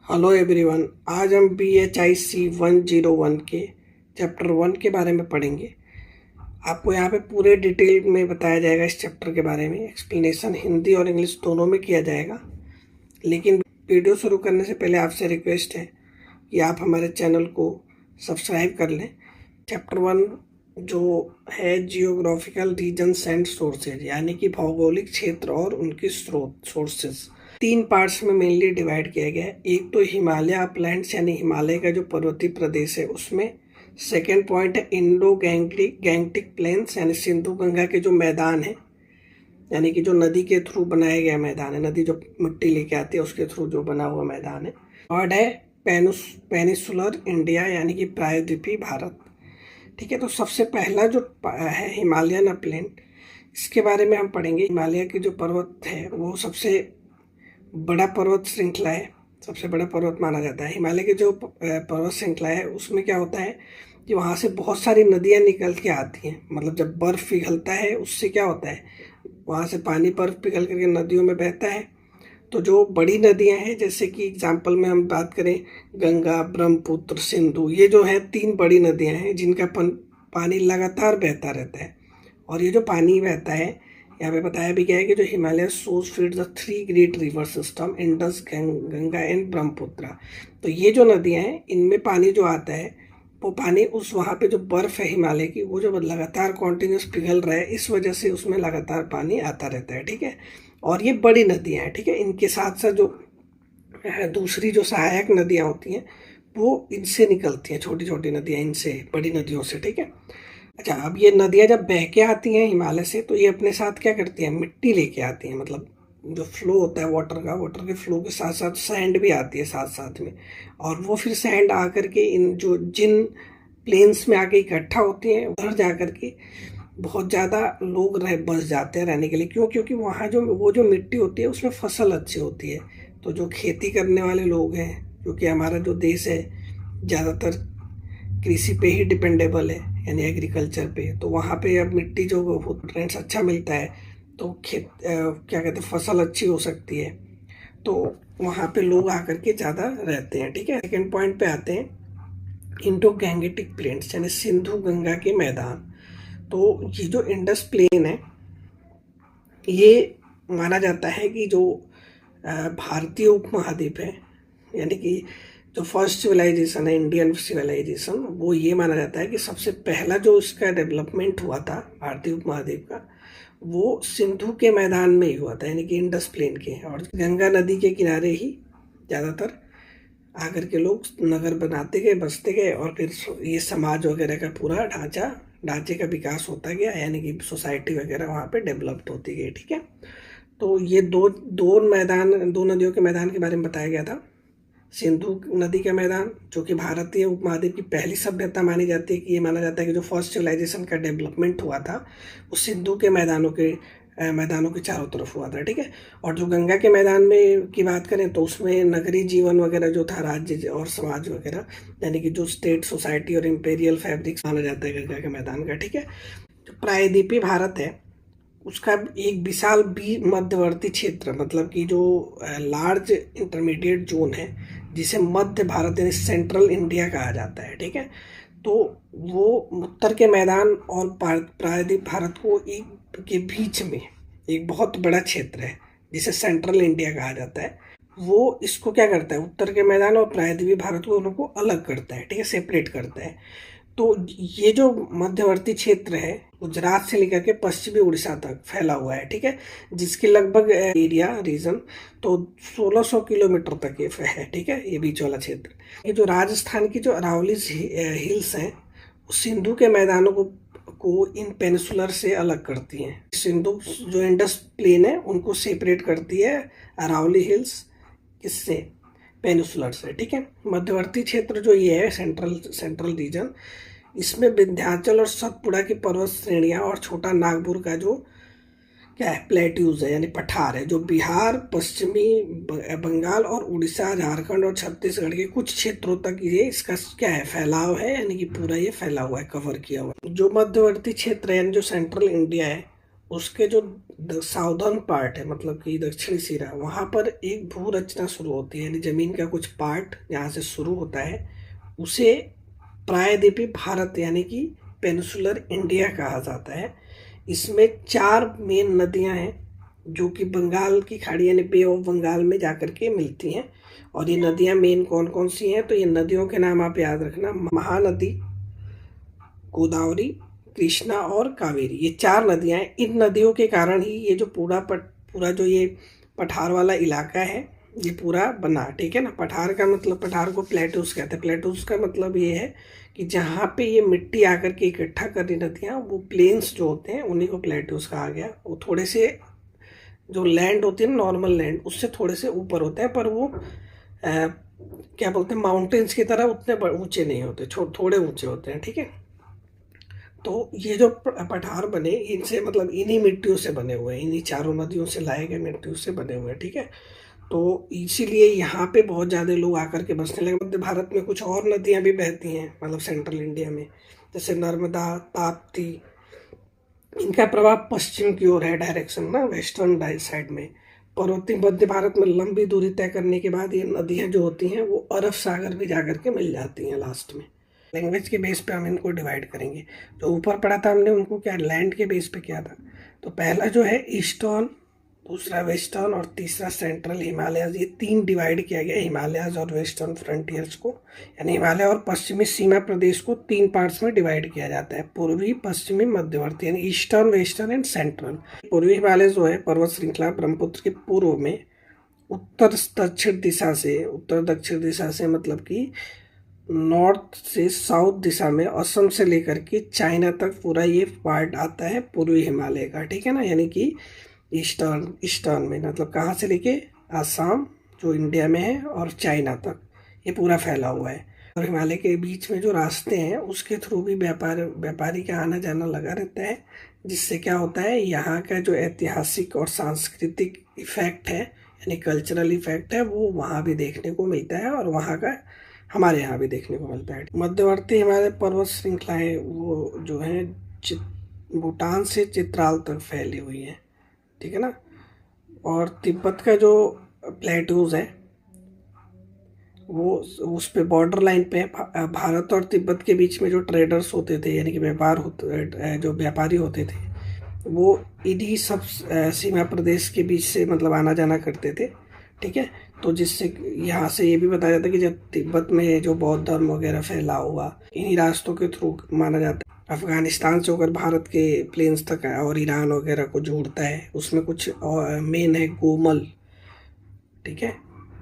Hello everyone. आज हम BHIC 101 के चैप्टर 1 के बारे में पढ़ेंगे। आपको यहाँ पे पूरे डिटेल में बताया जाएगा। इस चैप्टर के बारे में एक्सप्लेनेशन हिंदी और इंग्लिश दोनों में किया जाएगा। लेकिन वीडियो शुरू करने से पहले आपसे रिक्वेस्ट है कि आप हमारे चैनल को सब्सक्राइब कर लें। चैप्टर 1 जो है जियोग्राफिकल रीजन्स एंड सोर्सेज, यानी कि भौगोलिक क्षेत्र और उनके स्रोत सोर्सेज, 3 पार्ट्स में मेनली डिवाइड किया गया है। एक तो हिमालय अपलैंड्स यानी हिमालय का जो पर्वतीय प्रदेश है उसमें। सेकेंड पॉइंट है इंडो गैंगटिक प्लेन्स यानी सिंधु गंगा के जो मैदान है, यानी कि जो नदी के थ्रू बनाया गया मैदान है, नदी जो मिट्टी लेके आती है उसके थ्रू जो बना हुआ मैदान है। थर्ड है पेनिसुलर इंडिया यानी कि प्रायद्वीपीय भारत। ठीक है, तो सबसे पहला जो है हिमालयन अपलैंड, इसके बारे में हम पढ़ेंगे। हिमालय की जो पर्वत है वो सबसे बड़ा पर्वत श्रृंखला है, सबसे बड़ा पर्वत माना जाता है। हिमालय की जो पर्वत श्रृंखला है उसमें क्या होता है कि वहाँ से बहुत सारी नदियाँ निकल के आती हैं। मतलब जब बर्फ़ पिघलता है उससे क्या होता है, वहाँ से पानी बर्फ़ पिघल करके नदियों में बहता है। तो जो बड़ी नदियाँ हैं, जैसे कि एग्जाम्पल में हम बात करें गंगा, ब्रह्मपुत्र, सिंधु, ये जो है 3 बड़ी नदियाँ हैं जिनका पानी लगातार बहता रहता है। और ये जो पानी बहता है, यहाँ पे बताया भी गया है कि जो Himalaya source feed the 3 great river system Indus, Ganga and Brahmaputra. तो ये जो नदियाँ हैं इनमें पानी जो आता है वो पानी उस वहाँ पे जो बर्फ़ है हिमालय की, वो जो लगातार कॉन्टिन्यूस पिघल रहा है, इस वजह से उसमें लगातार पानी आता रहता है। ठीक है, और ये बड़ी नदियाँ हैं। ठीक है, इनके साथ साथ जो दूसरी जो सहायक नदियाँ होती हैं वो इनसे निकलती हैं, छोटी छोटी नदियाँ इनसे, बड़ी नदियों से। ठीक है, अच्छा, अब ये नदियाँ जब बह के आती हैं हिमालय से तो ये अपने साथ क्या करती हैं, मिट्टी लेके आती हैं। मतलब जो फ्लो होता है वाटर का, वाटर के फ्लो के साथ साथ सैंड भी आती है साथ साथ में। और वो फिर सैंड आकर के इन जिन प्लेन्स में आके इकट्ठा होती हैं, उधर जा कर के बहुत ज़्यादा लोग बस जाते हैं रहने के लिए। क्यों? क्योंकि वहाँ जो मिट्टी होती है उसमें फसल अच्छी होती है। तो जो खेती करने वाले लोग हैं, क्योंकि हमारा जो देश है ज़्यादातर कृषि पे ही डिपेंडेबल है, यानी एग्रीकल्चर पे, तो वहाँ पे अब मिट्टी जो न्यूट्रिएंट्स अच्छा मिलता है तो क्या कहते हैं, फसल अच्छी हो सकती है। तो वहाँ पे लोग आकर के ज़्यादा रहते हैं। ठीक है, सेकेंड पॉइंट पे आते हैं, इंडो गैंगेटिक प्लेन्स यानी सिंधु गंगा के मैदान। तो ये जो इंडस प्लेन है, ये माना जाता है कि जो भारतीय उपमहाद्वीप है, यानी कि जो फर्स्ट सिविलाइजेशन है, इंडियन सिविलाइजेशन, वो ये माना जाता है कि सबसे पहला जो इसका डेवलपमेंट हुआ था भारतीय उपमहाद्वीप का, वो सिंधु के मैदान में ही हुआ था, यानी कि इंडस प्लेन के। और गंगा नदी के किनारे ही ज़्यादातर आकर के लोग नगर बनाते गए, बसते गए, और फिर ये समाज वगैरह का पूरा ढांचे का विकास होता गया, यानी कि सोसाइटी वगैरह वहाँ पे डेवलप्ड होती गई। ठीक है, तो ये दो नदियों के मैदान के बारे में बताया गया था। सिंधु नदी का मैदान, जो कि भारतीय उपमहाद्वीप की पहली सभ्यता मानी जाती है, कि ये माना जाता है कि जो फर्स्ट सिविलाइजेशन का डेवलपमेंट हुआ था वो सिंधु के मैदानों के चारों तरफ हुआ था। ठीक है, और जो गंगा के मैदान में की बात करें तो उसमें नगरीय जीवन वगैरह जो था, राज्य और समाज वगैरह, यानी कि जो स्टेट सोसाइटी और इम्पेरियल फैब्रिक्स माना जाता है गंगा के मैदान का। ठीक है, जो प्रायद्वीपीय भारत है उसका एक विशाल मध्यवर्ती क्षेत्र, मतलब कि जो लार्ज इंटरमीडिएट जोन है, जिसे मध्य भारत यानी सेंट्रल इंडिया कहा जाता है। ठीक है, तो वो उत्तर के मैदान और प्रायद्वीप भारत को एक के बीच में एक बहुत बड़ा क्षेत्र है जिसे सेंट्रल इंडिया कहा जाता है। वो इसको क्या करता है, उत्तर के मैदान और प्रायद्वीप भारत को उनको अलग करता है। ठीक है, सेपरेट करता है। तो ये जो मध्यवर्ती क्षेत्र है गुजरात से लेकर के पश्चिमी उड़ीसा तक फैला हुआ है। ठीक है, जिसकी लगभग एरिया रीजन तो 1600 किलोमीटर तक ये है। ठीक है, ये बीच वाला क्षेत्र। ये जो राजस्थान की जो अरावली हिल्स हैं, सिंधु के मैदानों को इन पेनिसुलर से अलग करती हैं। सिंधु जो इंडस प्लेन है उनको सेपरेट करती है अरावली हिल्स, इससे पेनिसुलर से। ठीक है, मध्यवर्ती क्षेत्र जो ये है सेंट्रल रीजन, इसमें विंध्याचल और सतपुड़ा की पर्वत श्रेणियाँ और छोटा नागपुर का जो क्या है प्लेट्यूज है, यानी पठार है, जो बिहार, पश्चिमी बंगाल और उड़ीसा, झारखंड और छत्तीसगढ़ के कुछ क्षेत्रों तक ये इसका क्या है फैलाव है, यानी कि पूरा ये फैला हुआ है, कवर किया हुआ है। जो मध्यवर्ती क्षेत्र है यानी जो सेंट्रल इंडिया है उसके जो साउदर्न पार्ट है, मतलब कि दक्षिणी सिरा, वहाँ पर एक भू रचना शुरू होती है, यानी जमीन का कुछ पार्ट जहाँ से शुरू होता है उसे प्रायद्वीपीय भारत यानी कि पेनिसुलर इंडिया कहा जाता है। इसमें 4 मेन नदियाँ हैं जो कि बंगाल की खाड़ी यानी बे ऑफ बंगाल में जाकर के मिलती हैं। और ये नदियाँ मेन कौन कौन सी हैं, तो ये नदियों के नाम आप याद रखना, महानदी, गोदावरी, कृष्णा और कावेरी, ये 4 नदियाँ हैं। इन नदियों के कारण ही ये जो पूरा जो ये पठार वाला इलाका है ये पूरा बना, ठीक है ना। पठार का मतलब, पठार को प्लेटूस कहते हैं। प्लेटूस का मतलब ये है कि जहाँ पे ये मिट्टी आकर के इकट्ठा कर रही नदियाँ, वो प्लेन्स जो होते हैं उन्हीं को प्लेटूस कहा गया। वो थोड़े से जो लैंड होती है ना, नॉर्मल लैंड, उससे थोड़े से ऊपर होते हैं, पर वो क्या बोलते हैं, माउंटेन्स की तरह उतने ऊंचे नहीं होते, थोड़े ऊंचे होते हैं, ठीक है। तो ये जो पठार बने, इनसे मतलब इन्हीं मिट्टियों से बने हुए हैं, इन्हीं चारों नदियों से लाए गए मिट्टियों से बने हुए हैं, ठीक है। तो इसीलिए यहाँ पे बहुत ज़्यादा लोग आकर के बसने लगे। मध्य भारत में कुछ और नदियाँ भी बहती हैं, मतलब सेंट्रल इंडिया में, जैसे नर्मदा, ताप्ती। इनका प्रभाव पश्चिम की ओर है, डायरेक्शन ना, वेस्टर्न साइड में। पर्वतीय मध्य भारत में लंबी दूरी तय करने के बाद ये नदियाँ जो होती हैं वो अरब सागर भी जाकर के मिल जाती हैं लास्ट में। लैंग्वेज के बेस पे हम इनको डिवाइड करेंगे। जो ऊपर पढ़ा था हमने उनको क्या लैंड के बेस पे किया था। तो पहला जो है ईस्टर्न, दूसरा वेस्टर्न और तीसरा सेंट्रल हिमालयस, ये 3 डिवाइड किया गया हिमालयस और वेस्टर्न फ्रंटियर्स को। यानी हिमालय और पश्चिमी सीमा प्रदेश को 3 पार्ट्स में डिवाइड किया जाता है, पूर्वी, पश्चिमी, मध्यवर्ती, यानी ईस्टर्न, वेस्टर्न एंड सेंट्रल। पूर्वी हिमालय जो है पर्वत श्रृंखला ब्रह्मपुत्र के पूर्व में उत्तर दक्षिण दिशा से मतलब कि नॉर्थ से साउथ दिशा में असम से लेकर के चाइना तक पूरा ये पार्ट आता है पूर्वी हिमालय का, ठीक है ना। यानी कि ईस्टर्न में मतलब कहाँ से लेके आसाम जो इंडिया में है और चाइना तक ये पूरा फैला हुआ है। और हिमालय के बीच में जो रास्ते हैं उसके थ्रू भी व्यापारी का आना जाना लगा रहता है, जिससे क्या होता है, यहाँ का जो ऐतिहासिक और सांस्कृतिक इफेक्ट है यानी कल्चरल इफेक्ट है वो वहाँ भी देखने को मिलता है और वहाँ का हमारे यहाँ भी देखने को मिलता है। मध्यवर्ती हिमालय पर्वत श्रृंखलाएं वो जो है भूटान से चित्राल तक फैली हुई है, ठीक है ना। और तिब्बत का जो प्लेटूज है वो उस पे बॉर्डर लाइन पे भारत और तिब्बत के बीच में जो ट्रेडर्स होते थे यानी कि जो व्यापारी होते थे वो इन्हीं सब सीमा प्रदेश के बीच से मतलब आना जाना करते थे, ठीक है। तो जिससे यहाँ से ये भी बताया जाता है कि जब तिब्बत में जो बौद्ध धर्म वगैरह फैला हुआ इन्हीं रास्तों के थ्रू माना जाता है। अफगानिस्तान से होकर भारत के प्लेन्स तक और ईरान वगैरह को जोड़ता है। उसमें कुछ मेन है गोमल, ठीक है,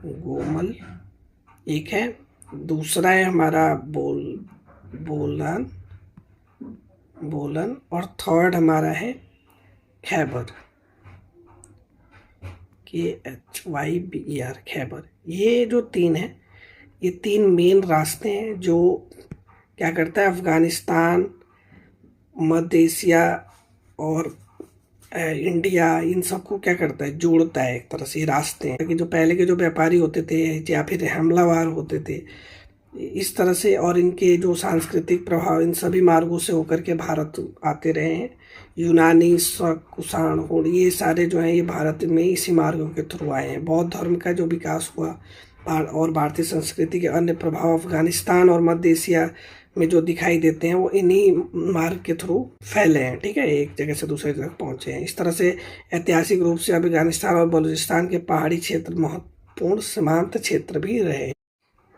गोमल एक है। दूसरा है हमारा बोलन और थर्ड हमारा है खैबर, KHYBER, खैबर। ये जो 3 है, ये 3 मेन रास्ते हैं जो क्या करता है, अफगानिस्तान, मध्य एशिया और इंडिया, इन सबको क्या करता है, जोड़ता है एक तरह से। रास्ते हैं कि जो पहले के जो व्यापारी होते थे या फिर हमलावर होते थे इस तरह से, और इनके जो सांस्कृतिक प्रभाव इन सभी मार्गों से होकर के भारत आते रहे हैं। यूनानी, शक, कुषाण, होड़, ये सारे जो हैं ये भारत में इसी मार्गों के थ्रू आए हैं। बौद्ध धर्म का जो विकास हुआ और भारतीय संस्कृति के अन्य प्रभाव अफगानिस्तान और मध्य एशिया में जो दिखाई देते हैं वो इन्हीं मार्ग के थ्रू फैले हैं, ठीक है, एक जगह से दूसरी जगह पहुंचे हैं। इस तरह से ऐतिहासिक रूप से अफगानिस्तान और बलूचिस्तान के पहाड़ी क्षेत्र महत्वपूर्ण सीमांत क्षेत्र भी रहे।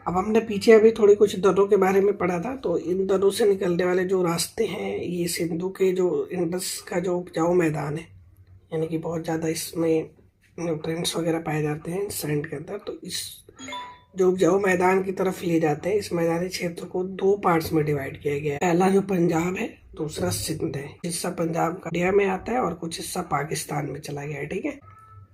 अब हमने पीछे अभी थोड़ी कुछ दर्रों के बारे में पढ़ा था, तो इन दर्रों से निकलने वाले जो रास्ते हैं ये सिंधु के जो इंडस का जो उपजाऊ मैदान है यानी कि बहुत ज़्यादा इसमें न्यूट्रिएंट्स वगैरह पाए जाते हैं सैंड के अंदर, तो इस जो उपजाऊ मैदान की तरफ ले जाते हैं। इस मैदानी क्षेत्र को 2 पार्ट्स में डिवाइड किया गया है। पहला जो पंजाब है, दूसरा सिंध है। हिस्सा पंजाब का इंडिया में आता है और कुछ हिस्सा पाकिस्तान में चला गया है, ठीक है।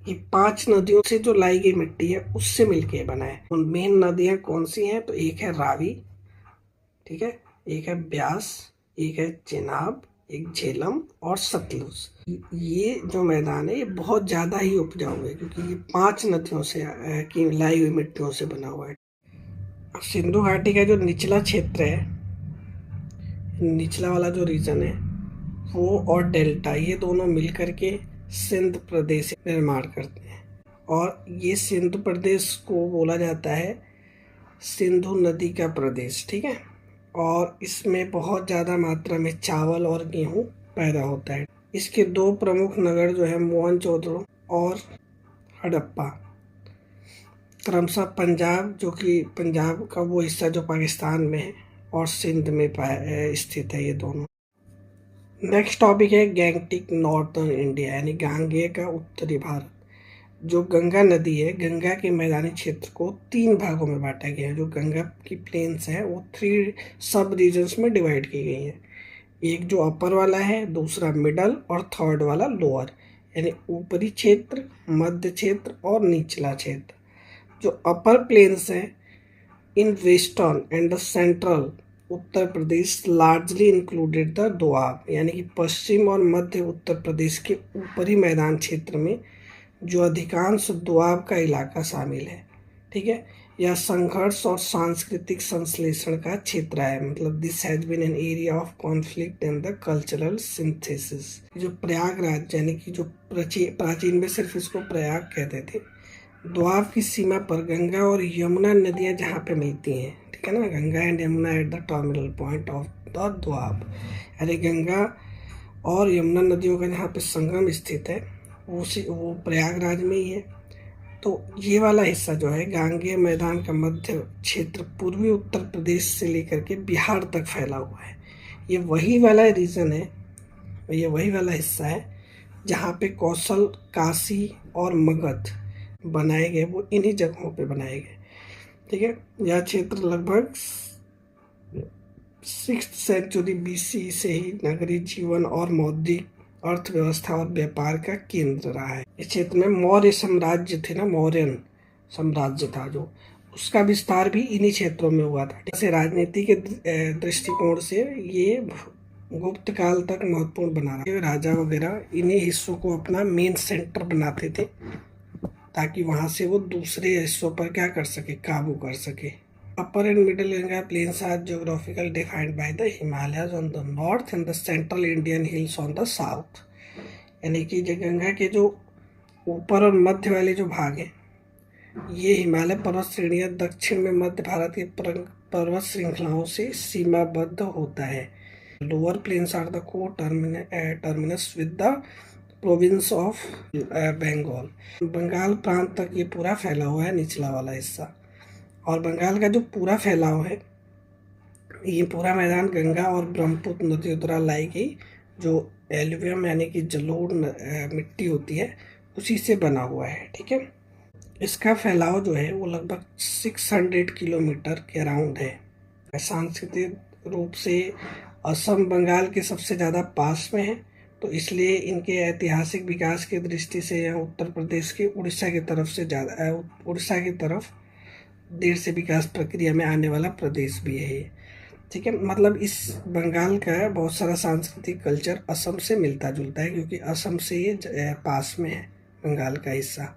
ये 5 नदियों से जो लाई गई मिट्टी है उससे मिलके बना है। उन मेन नदियां कौन सी हैं, तो एक है रावी, ठीक है, एक है ब्यास, एक है चेनाब, एक झेलम और सतलुज। ये जो मैदान है ये बहुत ज़्यादा ही उपजाऊ है क्योंकि ये 5 नदियों से की लाई हुई मिट्टियों से बना हुआ है। अब सिंधु घाटी का जो निचला क्षेत्र है, निचला वाला जो रीजन है वो और डेल्टा ये दोनों मिलकर के सिंध प्रदेश निर्माण करते हैं। और ये सिंध प्रदेश को बोला जाता है सिंधु नदी का प्रदेश, ठीक है। और इसमें बहुत ज़्यादा मात्रा में चावल और गेहूं पैदा होता है। इसके दो प्रमुख नगर जो है मोहनजोदड़ो और हड़प्पा, क्रमशः पंजाब, जो कि पंजाब का वो हिस्सा जो पाकिस्तान में है, और सिंध में स्थित है ये दोनों। नेक्स्ट टॉपिक है गैंगटिक नॉर्थर्न इंडिया, यानी गांगेय का उत्तरी भारत। जो गंगा नदी है, गंगा के मैदानी क्षेत्र को 3 भागों में बांटा गया है। जो गंगा की प्लेन्स है वो 3 सब रीजन्स में डिवाइड की गई है। एक जो अपर वाला है, दूसरा मिडल और थर्ड वाला लोअर, यानी ऊपरी क्षेत्र, मध्य क्षेत्र और निचला क्षेत्र। जो अपर प्लेन्स हैं in western and the central Uttar Pradesh largely included the Doab, यानी कि पश्चिम और मध्य उत्तर प्रदेश के ऊपरी मैदान क्षेत्र में जो अधिकांश दोआब का इलाका शामिल है, ठीक है। यह संघर्ष और सांस्कृतिक संश्लेषण का क्षेत्र है, मतलब this has been an area of conflict and the cultural synthesis. जो प्रयागराज, यानी कि जो प्राचीन में सिर्फ इसको प्रयाग कहते थे, दोआब की सीमा पर गंगा और यमुना नदियां जहाँ पे मिलती हैं, ठीक है ना, Ganga and Yamuna at the terminal point of the Doab, यानी गंगा और यमुना नदियों का जहाँ पे संगम स्थित है वो प्रयागराज में ही है। तो ये वाला हिस्सा जो है गांगेय मैदान का मध्य क्षेत्र पूर्वी उत्तर प्रदेश से लेकर के बिहार तक फैला हुआ है। ये वही वाला रीजन है, ये वही वाला हिस्सा है जहाँ पे कौशल, काशी और मगध बनाए गए, वो इन्हीं जगहों पे बनाए गए, ठीक है। यह क्षेत्र लगभग 6th सेंचुरी BC से ही नगरीय जीवन और मौद्रिक अर्थव्यवस्था और व्यापार का केंद्र रहा है। इस क्षेत्र में मौर्य साम्राज्य थे ना, मौर्यन साम्राज्य था जो, उसका विस्तार भी इन्हीं क्षेत्रों में हुआ था। जैसे राजनीति के दृष्टिकोण से ये गुप्त काल तक महत्वपूर्ण बना रहा। राजा वगैरह इन्हीं हिस्सों को अपना मेन सेंटर बनाते थे ताकि वहां से वो दूसरे हिस्सों पर क्या कर सके, काबू कर सके। Upper and middle Ganga plains are geographically defined by the Himalayas on the north and the central Indian hills on the south, यानी कि जो गंगा के जो ऊपर और मध्य वाले जो भाग हैं ये हिमालय पर्वत श्रेणियां दक्षिण में मध्य भारत की पर्वत श्रृंखलाओं से सीमाबद्ध होता है। Lower plains are the coterminous with the province of Bengal. Bengal प्रांत तक ये पूरा फैला हुआ है निचला वाला हिस्सा। और बंगाल का जो पूरा फैलाव है, ये पूरा मैदान गंगा और ब्रह्मपुत्र नदियों द्वारा लाई गई जो एल्यूवियम यानी कि जलोढ़ मिट्टी होती है उसी से बना हुआ है, ठीक है। इसका फैलाव जो है वो लगभग 600 किलोमीटर के अराउंड है। सांस्कृतिक रूप से असम बंगाल के सबसे ज़्यादा पास में है, तो इसलिए इनके ऐतिहासिक विकास की दृष्टि से यह उत्तर प्रदेश के उड़ीसा की तरफ से ज़्यादा, उड़ीसा की तरफ देर से विकास प्रक्रिया में आने वाला प्रदेश भी है, ठीक है। मतलब इस बंगाल का बहुत सारा सांस्कृतिक कल्चर असम से मिलता जुलता है क्योंकि असम से ये पास में है बंगाल का हिस्सा।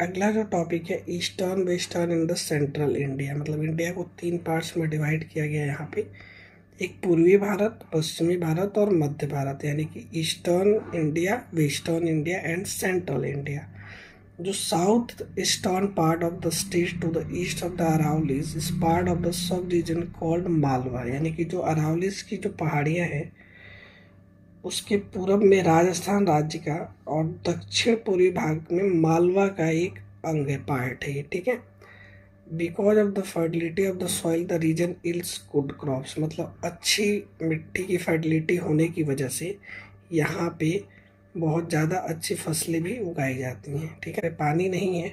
अगला जो टॉपिक है eastern, western and the central India, मतलब इंडिया को 3 पार्ट्स में डिवाइड किया गया है यहाँ पे। एक पूर्वी भारत, पश्चिमी भारत और मध्य भारत, यानी कि eastern India, western India and central India. जो south eastern part of the state to the east of the Aravallis is part of the sub region called Malwa, यानी कि जो अरावलीज की जो पहाड़ियाँ हैं उसके पूरब में राजस्थान राज्य का और दक्षिण पूर्वी भाग में मालवा का एक अंग है, पार्ट है ये, ठीक है। Because of the fertility of the soil the region yields good crops, मतलब अच्छी मिट्टी की फर्टिलिटी होने की वजह से यहाँ पे बहुत ज़्यादा अच्छी फसलें भी उगाई जाती हैं, ठीक है। पानी नहीं है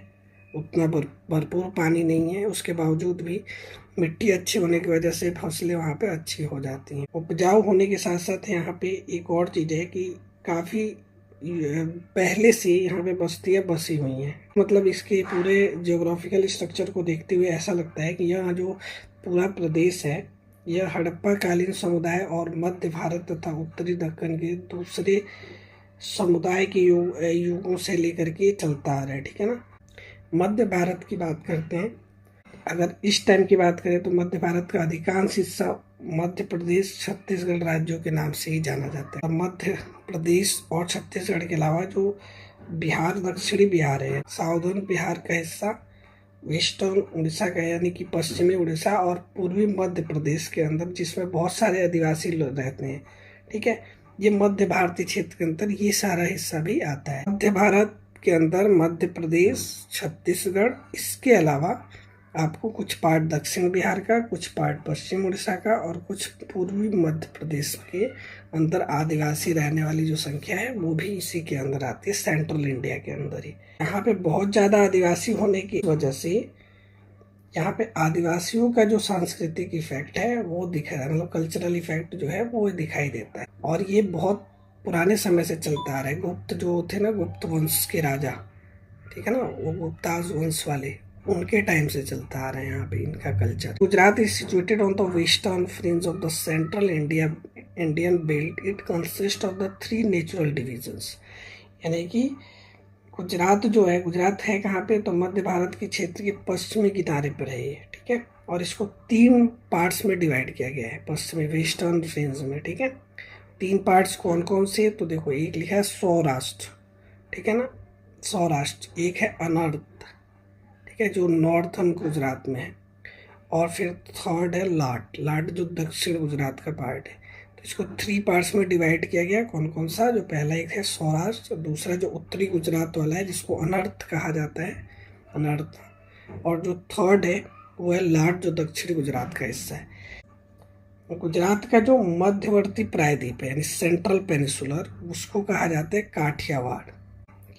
उतना, भरपूर पानी नहीं है, उसके बावजूद भी मिट्टी अच्छी होने की वजह से फसलें वहाँ पे अच्छी हो जाती हैं। उपजाऊ होने के साथ साथ यहाँ पे एक और चीज़ है कि काफ़ी पहले से यहाँ पे बस्तियाँ बसी हुई हैं। मतलब इसके पूरे जियोग्राफिकल स्ट्रक्चर को देखते हुए ऐसा लगता है कि यह जो पूरा प्रदेश है यह हड़प्पा कालीन समुदाय और मध्य भारत तथा उत्तरी दक्कन के दूसरे समुदाय के युगों से लेकर के चलता आ रहा है, ठीक है ना। मध्य भारत की बात करते हैं। अगर इस टाइम की बात करें तो मध्य भारत का अधिकांश हिस्सा मध्य प्रदेश छत्तीसगढ़ राज्यों के नाम से ही जाना जाता है। मध्य प्रदेश और छत्तीसगढ़ के अलावा जो बिहार, दक्षिणी बिहार है, साउदर्न बिहार का हिस्सा, वेस्टर्न उड़ीसा का यानी कि पश्चिमी उड़ीसा और पूर्वी मध्य प्रदेश के अंदर, जिसमें बहुत सारे आदिवासी लोग रहते हैं, ठीक है, ये मध्य भारतीय क्षेत्र के अंदर ये सारा हिस्सा भी आता है। मध्य भारत के अंदर मध्य प्रदेश, छत्तीसगढ़, इसके अलावा आपको कुछ पार्ट दक्षिण बिहार का, कुछ पार्ट पश्चिम उड़ीसा का और कुछ पूर्वी मध्य प्रदेश के अंदर आदिवासी रहने वाली जो संख्या है वो भी इसी के अंदर आती है, सेंट्रल इंडिया के अंदर ही। यहाँ पे बहुत ज़्यादा आदिवासी होने की वजह से यहाँ पे आदिवासियों का जो सांस्कृतिक इफेक्ट है वो दिखा रहा है, मतलब कल्चरल इफेक्ट जो है वो दिखाई देता है। और ये बहुत पुराने समय से चलता आ रहा है। गुप्त जो थे ना, गुप्त वंश के राजा, ठीक है ना, वो गुप्ताज वंश वाले, उनके टाइम से चलता आ रहा है यहाँ पे इनका culture. Gujarat is situated on the western fringe of the central Indian belt. It consist of the 3 natural divisions, यानी कि गुजरात जो है, गुजरात है कहाँ पे, तो मध्य भारत के क्षेत्र के पश्चिमी किनारे पर है ये, ठीक है, और इसको 3 पार्ट्स में डिवाइड किया गया है, पश्चिमी वेस्टर्न फ्रिंज में, ठीक है। 3 पार्ट्स कौन कौन से, तो देखो, एक लिखा है सौराष्ट्र, ठीक है ना, सौराष्ट्र, एक है अनर्थ, जो नॉर्थन गुजरात में है, और फिर थर्ड है लाट, लाट जो दक्षिण गुजरात का पार्ट है। तो इसको 3 पार्ट्स में डिवाइड किया गया। कौन कौन सा, जो पहला एक है सौराष्ट्र, दूसरा जो उत्तरी गुजरात वाला है जिसको अनर्थ कहा जाता है, अनर्थ, और जो थर्ड है वो है लाट जो दक्षिणी गुजरात का हिस्सा है। गुजरात का जो मध्यवर्ती प्रायद्वीप है यानी सेंट्रल पेनिसुलर, उसको कहा जाता है काठियावाड़।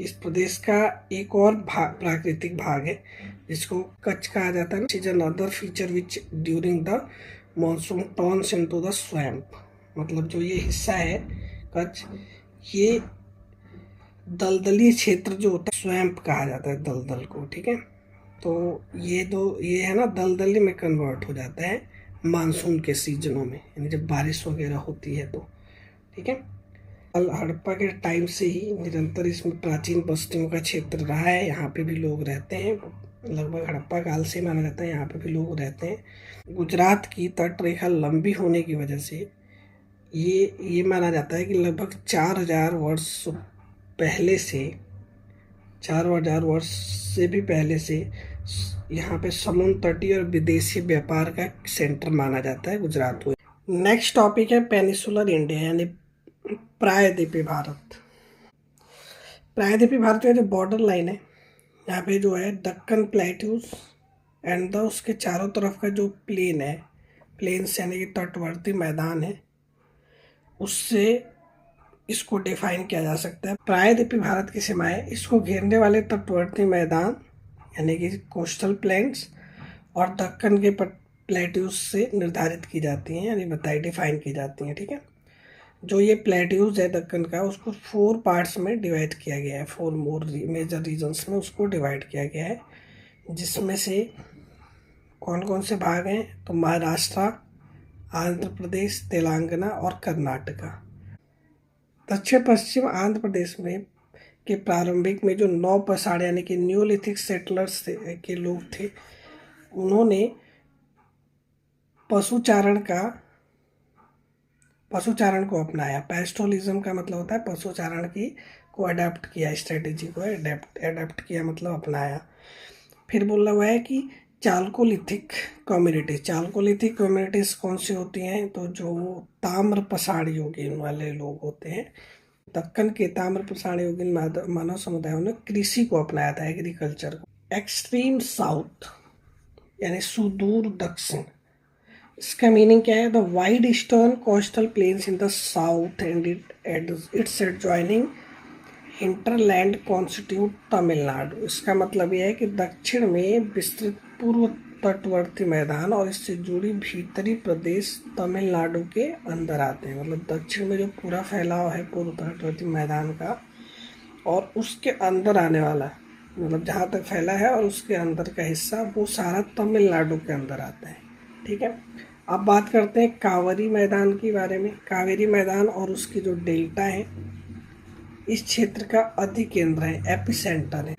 इस प्रदेश का एक और प्राकृतिक भाग है जिसको कच्छ कहा जाता है। Is another feature which during the monsoon turns into the swamp, मतलब जो ये हिस्सा है कच्छ, ये दलदली क्षेत्र जो होता है, स्वैम्प कहा जाता है दलदल को, ठीक है। तो ये है ना, दलदली में कन्वर्ट हो जाता है मानसून के सीजनों में, यानी जब बारिश वगैरह होती है तो, ठीक है। हड़प्पा के टाइम से ही निरंतर इसमें प्राचीन बस्तियों का क्षेत्र रहा है। यहाँ पे भी लोग रहते हैं, लगभग हड़प्पा काल से माना जाता है यहाँ पे भी लोग रहते हैं। गुजरात की तट रेखा लंबी होने की वजह से ये माना जाता है कि लगभग 4000 वर्ष पहले से, 4000 वर्ष से भी पहले से यहाँ पे समुद्र तटीय और विदेशी व्यापार का सेंटर माना जाता है गुजरात को। नेक्स्ट टॉपिक है पेनिसुलर इंडिया यानी प्रायद्वीपीय भारत। प्रायद्वीपीय भारत का जो बॉर्डर लाइन है, यहाँ पे जो है दक्कन प्लेट्यूज एंड उसके चारों तरफ का जो प्लेन है, प्लेन्स यानी कि तटवर्ती मैदान है, उससे इसको डिफाइन किया जा सकता है। प्रायद्वीपीय भारत की सीमाएं इसको घेरने वाले तटवर्ती मैदान यानी कि कोस्टल प्लेन्स और दक्कन के प्लेट्यूज से निर्धारित की जाती हैं, यानी डिफाइन की जाती हैं, ठीक है। जो ये प्लेट्यूज है दक्कन का, उसको 4 पार्ट्स में डिवाइड किया गया है, 4 मोर मेजर रीजन्स में उसको डिवाइड किया गया है, जिसमें से कौन कौन से भाग हैं, तो महाराष्ट्र, आंध्र प्रदेश, तेलंगाना और कर्नाटका। दक्षिण पश्चिम आंध्र प्रदेश में के प्रारंभिक में जो नौ पसाड़ यानी कि न्यूलिथिक सेटलर्स के लोग थे, उन्होंने पशुचारण को अपनाया। पैस्टोलिज्म का मतलब होता है पशुचारण को अडेप्ट किया, स्ट्रेटेजी को अडेप्ट किया मतलब अपनाया। फिर बोला हुआ है कि चालकोलिथिक कम्युनिटीज कौन सी होती हैं, तो जो ताम्र पसाड़ योगिन वाले लोग होते हैं। दक्कन के ताम्र पसाड़ योगिन मानव समुदायों ने कृषि को अपनाया था, एग्रीकल्चर को। एक्सट्रीम साउथ यानी सुदूर दक्षिण, इसका मीनिंग क्या है, the wide eastern coastal planes in the south and it's adjoining hinterland constitute Tamil Nadu. इसका मतलब यह है कि दक्षिण में विस्तृत पूर्व तटवर्ती मैदान और इससे जुड़ी भीतरी प्रदेश तमिलनाडु के अंदर आते हैं। मतलब दक्षिण में जो पूरा फैलाव है पूर्व तटवर्ती मैदान का और उसके अंदर आने वाला, मतलब जहाँ तक फैला है और उसके अंदर का हिस्सा, वो सारा तमिलनाडु के अंदर आता है, ठीक है। अब बात करते हैं कावेरी मैदान के बारे में। कावेरी मैदान और उसकी जो डेल्टा है, इस क्षेत्र का अधिकेंद्र है, एपिसेंटर है।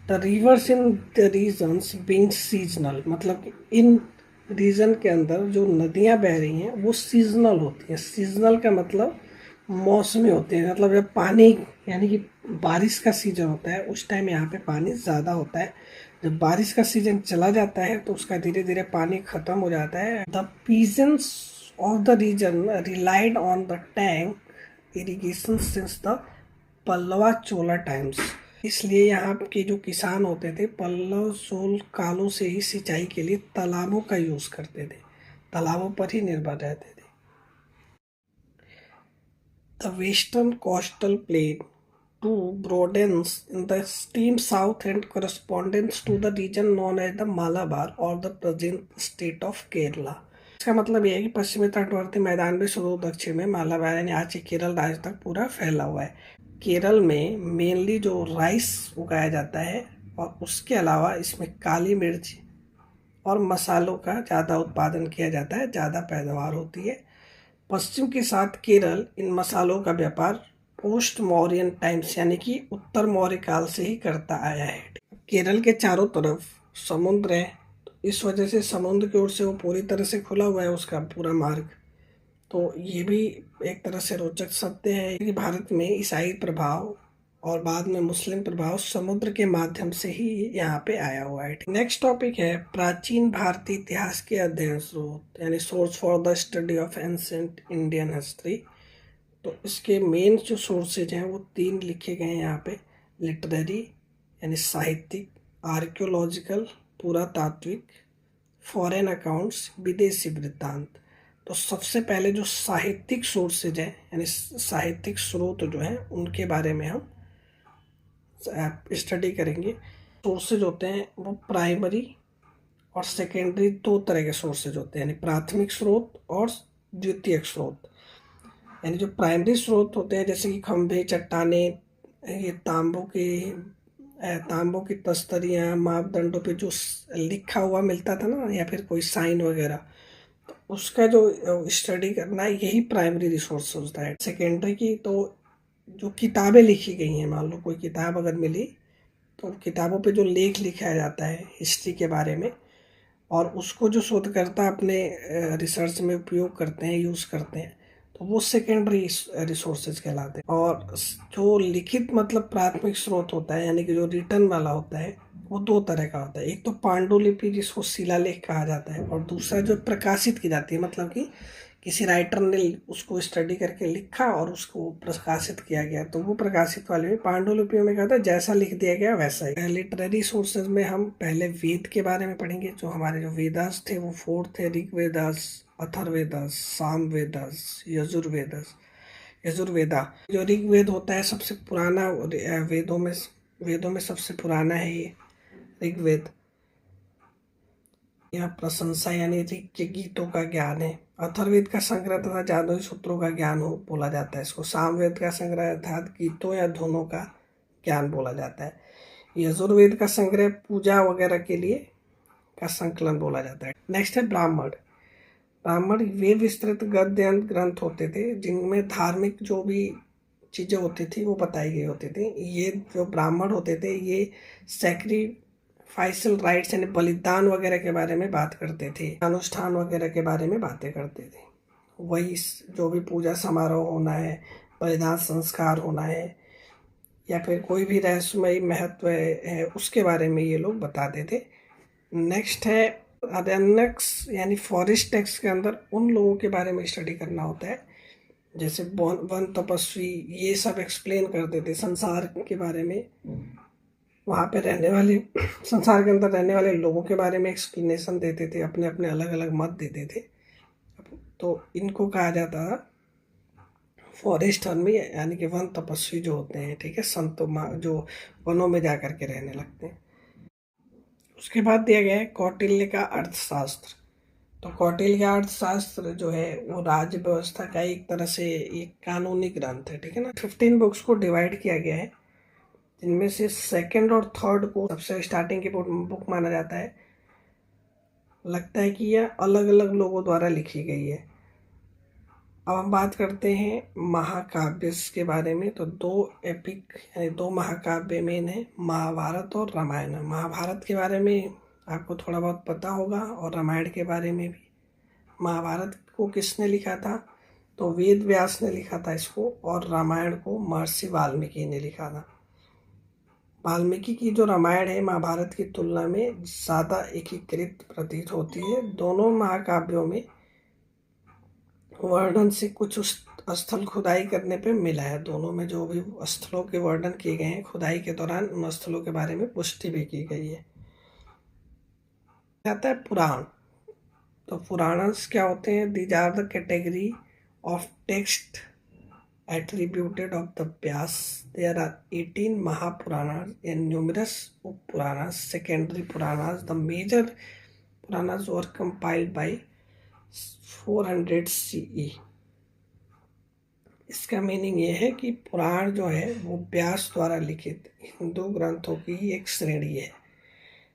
The rivers in the regions being seasonal, मतलब कि इन रीजन के अंदर जो नदियाँ बह रही हैं वो सीजनल होती हैं। सीजनल का मतलब मौसमी होती है, मतलब जब पानी यानी कि बारिश का सीजन होता है उस टाइम यहाँ पे पानी ज़्यादा होता है। जब बारिश का सीजन चला जाता है तो उसका धीरे धीरे पानी ख़त्म हो जाता है। The peasants of the region relied on the tank irrigation since the Pallava Chola times. इसलिए यहाँ के जो किसान होते थे पल्लव चोल कालों से ही सिंचाई के लिए तालाबों का यूज़ करते थे, तालाबों पर ही निर्भर रहते थे। The western coastal plain too broadens in the extreme south and corresponds to the region known as the Malabar or the present state of Kerala। इसका मतलब यह है कि पश्चिमी तटवर्ती मैदान में शुरू दक्षिण में मालाबार यानी आज के केरल राज्य तक पूरा फैला हुआ है। केरल में मेनली जो राइस उगाया जाता है और उसके अलावा इसमें काली मिर्च और मसालों का ज़्यादा उत्पादन किया जाता है, ज़्यादा पैदावार होती है। पश्चिम के साथ केरल इन मसालों का व्यापार पोस्ट मौर्यन टाइम्स यानी कि उत्तर मौर्य काल से ही करता आया है। केरल के चारों तरफ समुद्र है, तो इस वजह से समुद्र की ओर से वो पूरी तरह से खुला हुआ है उसका पूरा मार्ग। तो ये भी एक तरह से रोचक सत्य है कि भारत में ईसाई प्रभाव और बाद में मुस्लिम प्रभाव समुद्र के माध्यम से ही यहाँ पे आया हुआ है। नेक्स्ट टॉपिक है प्राचीन भारतीय इतिहास के अध्ययन स्रोत यानी source for the study of ancient Indian history. तो इसके मेन जो सोर्सेज हैं वो 3 लिखे गए हैं यहाँ पे, लिटरेरी यानी साहित्यिक, आर्कियोलॉजिकल पुरातात्विक, फॉरेन अकाउंट्स विदेशी वृत्तांत। तो सबसे पहले जो साहित्यिक सोर्सेज हैं यानी साहित्यिक स्रोत जो हैं उनके बारे में हम स्टडी करेंगे। सोर्सेज होते हैं वो प्राइमरी और सेकेंडरी 2 तरह के सोर्सेज होते हैं, यानी प्राथमिक स्रोत और द्वितीयक स्रोत। यानी जो प्राइमरी स्रोत होते हैं जैसे कि खंभे, चट्टाने, ये तांबों की तस्तरियाँ, मापदंडों पे जो लिखा हुआ मिलता था ना या फिर कोई साइन वगैरह, तो उसका जो स्टडी करना है यही प्राइमरी रिसोर्स होता है। सेकेंडरी की तो जो किताबें लिखी गई हैं, मान लो कोई किताब अगर मिली तो किताबों पे जो लेख लिखा जाता है हिस्ट्री के बारे में और उसको जो शोधकर्ता अपने रिसर्च में उपयोग करते हैं, यूज़ करते हैं, तो वो सेकेंडरी रिसोर्सेज कहलाते हैं। और जो लिखित मतलब प्राथमिक स्रोत होता है यानी कि जो रिटर्न वाला होता है वो 2 तरह का होता है। एक तो पांडुलिपि जिसको शिलालेख कहा जाता है और दूसरा जो प्रकाशित की जाती है, मतलब कि किसी राइटर ने उसको स्टडी करके लिखा और उसको प्रकाशित किया गया, तो वो प्रकाशित वाले में पांडुलिपियों में कहता है जैसा लिख दिया गया वैसा ही। लिटरेरी सोर्सेज में हम पहले वेद के बारे में पढ़ेंगे। जो हमारे जो वेदास थे वो 4 थे, ऋग्वेदास, अथर्ववेदास, सामवेदास, यजुर्वेदा। जो ऋग्वेद होता है सबसे पुराना वेदों में सबसे पुराना है ये ऋग्वेद। यह प्रशंसा यानी ऋग के गीतों का ज्ञान है। अथर्ववेद का संग्रह तथा जादुई सूत्रों का ज्ञान बोला जाता है इसको। सामवेद का संग्रह अर्थात गीतों या धुनों का ज्ञान बोला जाता है। यजुर्वेद का संग्रह पूजा वगैरह के लिए का संकलन बोला जाता है। नेक्स्ट है ब्राह्मण। ब्राह्मण वे विस्तृत गद्य ग्रंथ होते थे जिनमें धार्मिक जो भी चीज़ें होती थी वो बताई गई होती थी। ये जो ब्राह्मण होते थे ये सैक्रिफाइसल राइट्स यानी बलिदान वगैरह के बारे में बात करते थे, अनुष्ठान वगैरह के बारे में बातें करते थे। वही जो भी पूजा समारोह होना है, बलिदान संस्कार होना है या फिर कोई भी रहस्यमयी महत्व है उसके बारे में ये लोग बताते थे। नेक्स्ट है अरण्यक्स यानी फॉरेस्ट टेक्स्ट के अंदर उन लोगों के बारे में स्टडी करना होता है जैसे वन तपस्वी, ये सब एक्सप्लेन करते थे संसार के बारे में, वहाँ पे रहने वाले संसार के अंदर रहने वाले लोगों के बारे में एक्सप्लेनेशन देते थे, अपने अपने अलग अलग मत देते थे। तो इनको कहा जाता था फॉरेस्ट हर्मी यानी कि वन तपस्वी जो होते हैं, ठीक है, संतों जो वनों में जा कर के रहने लगते हैं। उसके बाद दिया गया है कौटिल्य का अर्थशास्त्र। तो कौटिल्य का अर्थशास्त्र जो है वो राज्य व्यवस्था का एक तरह से एक कानूनी ग्रंथ है, ठीक है ना। 15 बुक्स को डिवाइड किया गया है जिनमें से सेकंड और थर्ड को सबसे स्टार्टिंग की बुक माना जाता है। लगता है कि यह अलग अलग लोगों द्वारा लिखी गई है। अब हम बात करते हैं महाकाव्य के बारे में। तो दो एपिक यानी दो महाकाव्य मेन है, महाभारत और रामायण। महाभारत के बारे में आपको थोड़ा बहुत पता होगा और रामायण के बारे में भी। महाभारत को किसने लिखा था? तो वेद व्यास ने लिखा था इसको, और रामायण को महर्षि वाल्मीकि ने लिखा था। वाल्मीकि की जो रामायण है महाभारत की तुलना में ज़्यादा एकीकृत प्रतीत होती है। दोनों महाकाव्यों में वर्णन से कुछ स्थल खुदाई करने पे मिला है। दोनों में जो भी स्थलों के वर्णन किए गए हैं खुदाई के दौरान, उन स्थलों के बारे में पुष्टि भी की गई है। आता है पुराण। तो पुराणस क्या होते हैं? These are the category of text attributed of the Vyas. There are 18 Mahapuranas and numerous Up-Puranas, secondary Puranas. The major Puranas were compiled by 400 CE. इसका मीनिंग ये है कि पुराण जो है वो व्यास द्वारा लिखित हिंदू ग्रंथों की एक श्रेणी है,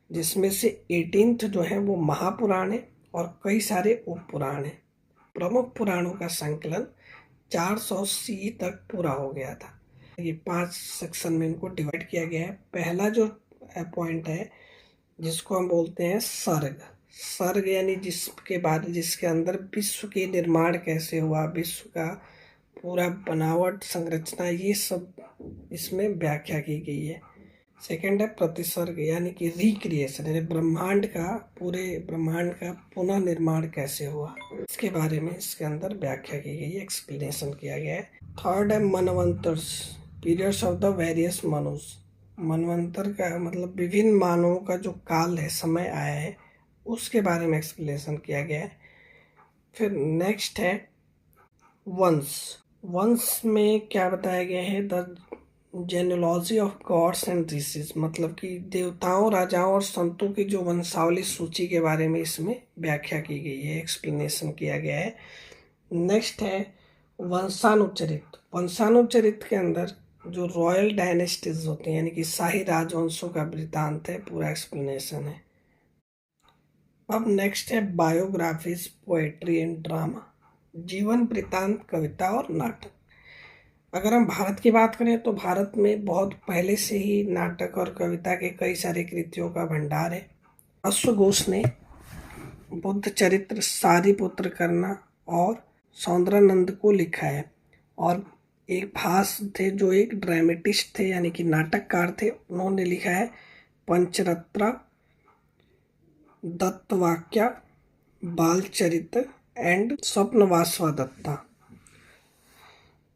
जिसमें से 18th जो है वो महापुराण है और कई सारे उपपुराण हैं। प्रमुख पुराणों का संकलन 400 सी तक पूरा हो गया था। ये 5 सेक्शन में इनको डिवाइड किया गया है। पहला जो पॉइंट है जिसको हम बोलते हैं सर्ग। सर्ग यानी जिसके अंदर विश्व के निर्माण कैसे हुआ, विश्व का पूरा बनावट, संरचना, ये सब इसमें व्याख्या की गई है। सेकंड है प्रतिसर्ग यानी कि रिक्रिएशन, यानी पूरे ब्रह्मांड का पुनः निर्माण कैसे हुआ, इसके बारे में इसके अंदर व्याख्या की गई है, एक्सप्लेनेशन किया गया है। थर्ड है मनवंतर्स, पीरियड्स ऑफ द वेरियस मनूस। मनवंतर का मतलब विभिन्न मानवों का जो काल है, समय आया है, उसके बारे में एक्सप्लेनेशन किया गया है। फिर नेक्स्ट है वंश। वंश में क्या बताया गया है? The genealogy of gods and rishis, मतलब कि देवताओं, राजाओं और संतों की जो वंशावली सूची के बारे में इसमें व्याख्या की गई है, एक्सप्लेनेशन किया गया है। नेक्स्ट है वंशानुचरित। वंशानुचरित के अंदर जो रॉयल डायनेस्टीज होते हैं यानी कि शाही राजवंशों का वृत्तांत है, पूरा एक्सप्लेनेशन है। अब नेक्स्ट है बायोग्राफीज, पोएट्री एंड ड्रामा, जीवन वृत्तांत, कविता और नाटक। अगर हम भारत की बात करें तो भारत में बहुत पहले से ही नाटक और कविता के कई सारे कृतियों का भंडार है। अश्वघोष ने बुद्ध चरित्र, सारिपुत्र करना और सौंदरानंद को लिखा है। और एक भास थे जो एक ड्रामेटिस्ट थे यानी कि नाटककार थे, उन्होंने लिखा है पंचरत्रा, दत्तवाक्या, बालचरित एंड स्वप्नवासवदत्ता।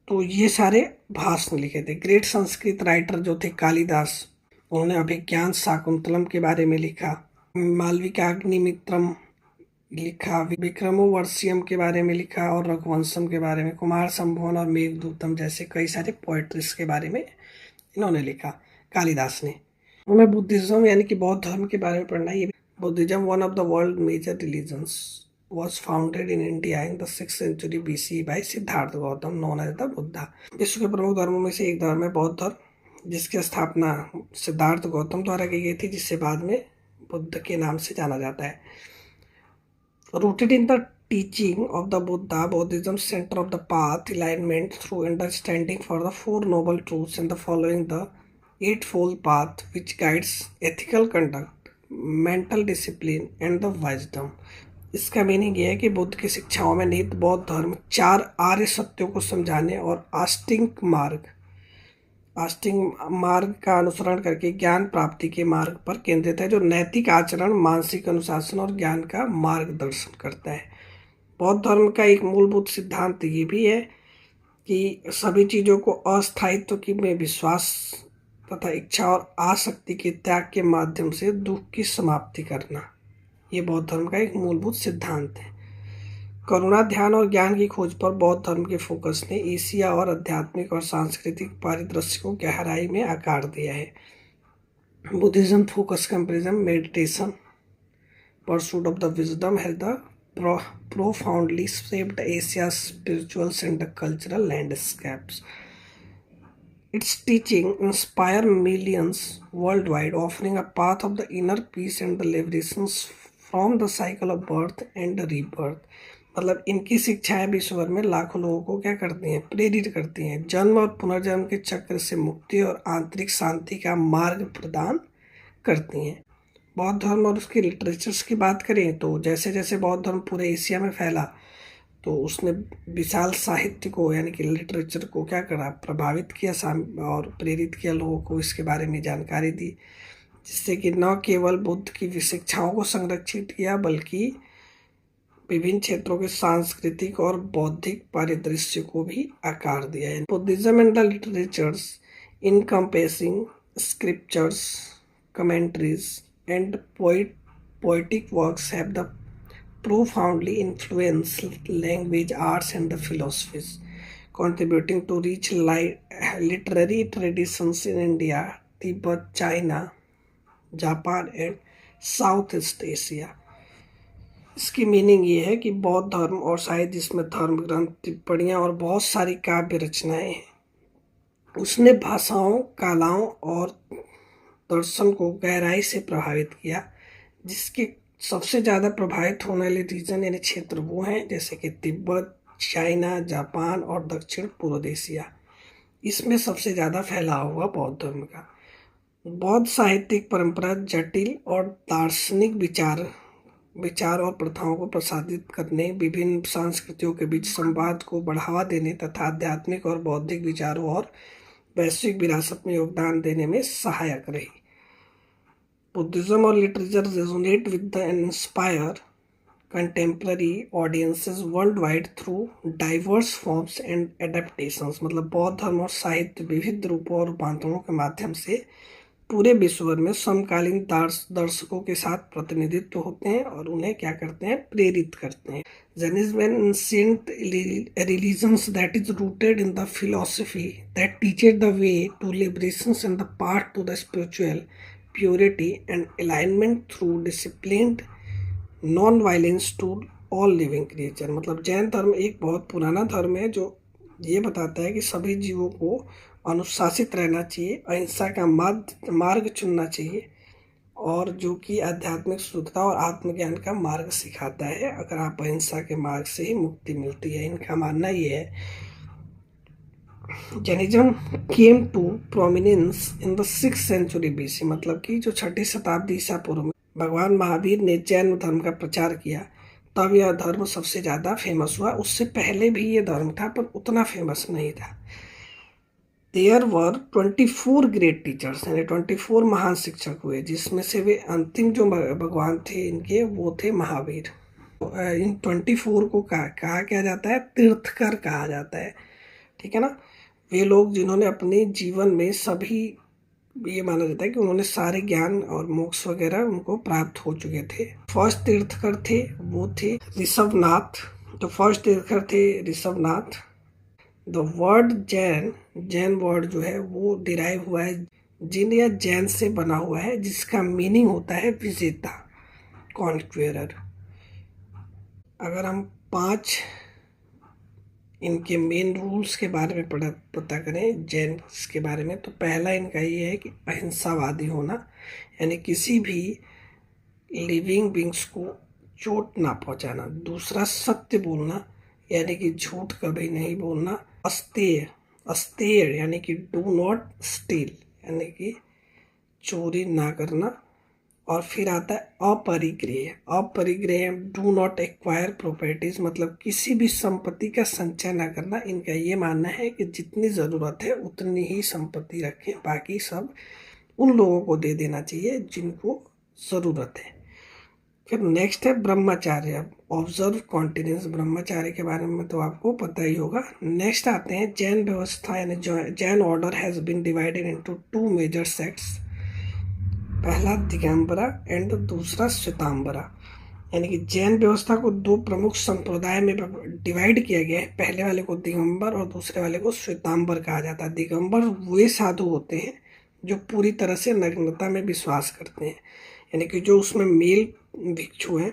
तो ये सारे भास ने लिखे थे। ग्रेट संस्कृत राइटर जो थे कालिदास, उन्होंने अभिज्ञान शाकुंतलम के बारे में लिखा। मालविकाग्निमित्रम लिखा, विक्रमोर्वशीयम के बारे में लिखा और रघुवंशम के बारे में, कुमार संभवन और मेघदूतम जैसे कई सारे पोएट्रीज के बारे में इन्होंने लिखा कालिदास ने। हमें बुद्धिज्म यानी कि बौद्ध धर्म के बारे में पढ़ना है। Buddhism one of the world major religions was founded in India in the 6th century BC by Siddharth Gautam, known as the Buddha. विश्व के प्रमुख धर्मों में से एक धर्म है बौद्ध धर्म, जिसकी स्थापना सिद्धार्थ गौतम द्वारा की गई थी, जिससे बाद में बुद्ध के नाम से जाना जाता है। Rooted in the teaching of the Buddha, Buddhism center of the path alignment through understanding for the four noble truths and the following the eightfold path which guides ethical conduct, mental discipline and the wisdom। इसका meaning यह है कि बुद्ध की शिक्षाओं में निहित बौद्ध धर्म 4 आर्य सत्यों को समझाने और आस्तिक मार्ग का अनुसरण करके ज्ञान प्राप्ति के मार्ग पर केंद्रित है, जो नैतिक आचरण, मानसिक अनुशासन और ज्ञान का मार्गदर्शन करता है। बौद्ध धर्म का एक मूलभूत सिद्धांत ये भी है कि सभी चीज़ों को अस्थायित्व में विश्वास तथा इच्छा और आसक्ति के त्याग के माध्यम से दुख की समाप्ति करना, ये बौद्ध धर्म का एक मूलभूत सिद्धांत है। करुणा, ध्यान और ज्ञान की खोज पर बौद्ध धर्म के फोकस ने एशिया और आध्यात्मिक और सांस्कृतिक परिदृश्य को गहराई में आकार दिया है। Buddhism focus comparison, meditation, pursuit of the wisdom has the profoundly shaped Asia's spirituals and the cultural landscapes. Its teaching inspire millions worldwide, offering a path of the inner peace and the liberations from the cycle of birth and rebirth. मतलब इनकी शिक्षाएं विश्व भर में लाखों लोगों को क्या करती हैं, प्रेरित करती हैं। जन्म और पुनर्जन्म के चक्र से मुक्ति और आंतरिक शांति का मार्ग प्रदान करती हैं। बौद्ध धर्म और उसके लिटरेचर्स की बात करें तो जैसे जैसे बौद्ध धर्म पूरे एशिया में फैला तो उसने विशाल साहित्य को यानी कि लिटरेचर को क्या करा, प्रभावित किया और प्रेरित किया लोगों को इसके बारे में जानकारी दी, जिससे कि न केवल बुद्ध की शिक्षाओं को संरक्षित किया बल्कि विभिन्न क्षेत्रों के सांस्कृतिक और बौद्धिक परिदृश्य को भी आकार दिया है। Buddhism and the literatures encompassing scriptures, commentaries and poetic works have the profoundly influenced language, arts and the philosophies, contributing to rich literary traditions in India, Tibet, China, Japan and south east Asia. इसकी meaning ये है कि बौद्ध धर्म और शायद जिसमें धर्म ग्रंथ, टिप्पणियाँ और बहुत सारी काव्य रचनाएं हैं, उसने भाषाओं, कलाओं और दर्शन को गहराई से प्रभावित किया, जिसके सबसे ज़्यादा प्रभावित होने वाले रीजन यानी क्षेत्र वो हैं जैसे कि तिब्बत, चाइना, जापान और दक्षिण पूर्व एशिया। इसमें सबसे ज़्यादा फैलाव हुआ बौद्ध धर्म का। बौद्ध साहित्यिक परंपरा जटिल और दार्शनिक विचार और प्रथाओं को प्रसारित करने, विभिन्न संस्कृतियों के बीच संवाद को बढ़ावा देने तथा आध्यात्मिक और बौद्धिक विचारों और वैश्विक विरासत में योगदान देने में सहायक रही। बुद्धिज्म और literature resonate with the inspire contemporary audiences world wide through diverse forms and adaptations. मतलब बौद्ध धर्म और साहित्य विविध रूपों और रूपांतरों के माध्यम से पूरे विश्व भर में समकालीन दर्शकों के साथ प्रतिनिधित्व होते हैं और उन्हें क्या करते हैं, प्रेरित करते हैं। Jainism and ancient religions that is rooted in the philosophy that teaches the way to liberations and the path to the spiritual purity and alignment through disciplined non-violence to all living creature। मतलब जैन धर्म एक बहुत पुराना धर्म है जो ये बताता है कि सभी जीवों को अनुशासित रहना चाहिए, अहिंसा का मार्ग चुनना चाहिए और जो कि आध्यात्मिक शुद्धता और आत्मज्ञान का मार्ग सिखाता है। अगर आप अहिंसा के मार्ग से ही मुक्ति मिलती है, इनका मानना ये है। Jainism came to prominence in the 6th century BC। मतलब कि जो 6ठी शताब्दी ईसा पूर्व में भगवान महावीर ने जैन धर्म का प्रचार किया, तब यह धर्म सबसे ज़्यादा फेमस हुआ। उससे पहले भी ये धर्म था पर उतना फेमस नहीं था। There were 24 ग्रेट टीचर्स, यानी 24 महान शिक्षक हुए, जिसमें से वे अंतिम जो भगवान थे इनके वो थे महावीर। इन 24 को कहा क्या जाता है, तीर्थकर कहा जाता है, ठीक है ना। वे लोग जिन्होंने अपने जीवन में सभी, ये माना जाता है कि उन्होंने सारे ज्ञान और मोक्ष वगैरह उनको प्राप्त हो चुके थे। फर्स्ट तीर्थकर थे वो थे ऋषभनाथ। तो फर्स्ट तीर्थकर थे Rishabhanatha. The word Jain word जो है वो डिराइव हुआ है जिन या जैन से बना हुआ है, जिसका मीनिंग होता है विजेता, कॉन्क्वेरर। अगर हम 5 इनके मेन रूल्स के बारे में पता करें जैन के बारे में, तो पहला इनका ये है कि अहिंसावादी होना, यानी किसी भी लिविंग बींग्स को चोट ना पहुंचाना। दूसरा सत्य बोलना, यानी कि झूठ कभी नहीं बोलना। अस्तेय यानी कि डू नॉट स्टील, यानी कि चोरी ना करना। और फिर आता है अपरिग्रह, डू नॉट एक्वायर प्रॉपर्टीज, मतलब किसी भी संपत्ति का संचय ना करना। इनका ये मानना है कि जितनी ज़रूरत है उतनी ही संपत्ति रखें, बाकी सब उन लोगों को दे देना चाहिए जिनको ज़रूरत है। फिर नेक्स्ट है ब्रह्मचार्य, ऑब्जर्व कॉन्टिनेंस। ब्रह्मचार्य के बारे में तो आपको पता ही होगा। नेक्स्ट आते हैं जैन व्यवस्था, यानी Jain order has been divided into 2 major sects. पहला दिगंबरा एंड दूसरा श्वेतांबरा, यानी कि जैन व्यवस्था को 2 प्रमुख संप्रदाय में डिवाइड किया गया है। पहले वाले को दिगंबर और दूसरे वाले को श्वेतांबर कहा जाता है। दिगंबर वे साधु होते हैं जो पूरी तरह से नग्नता में विश्वास करते हैं, यानी कि जो उसमें मेल भिक्षु हैं,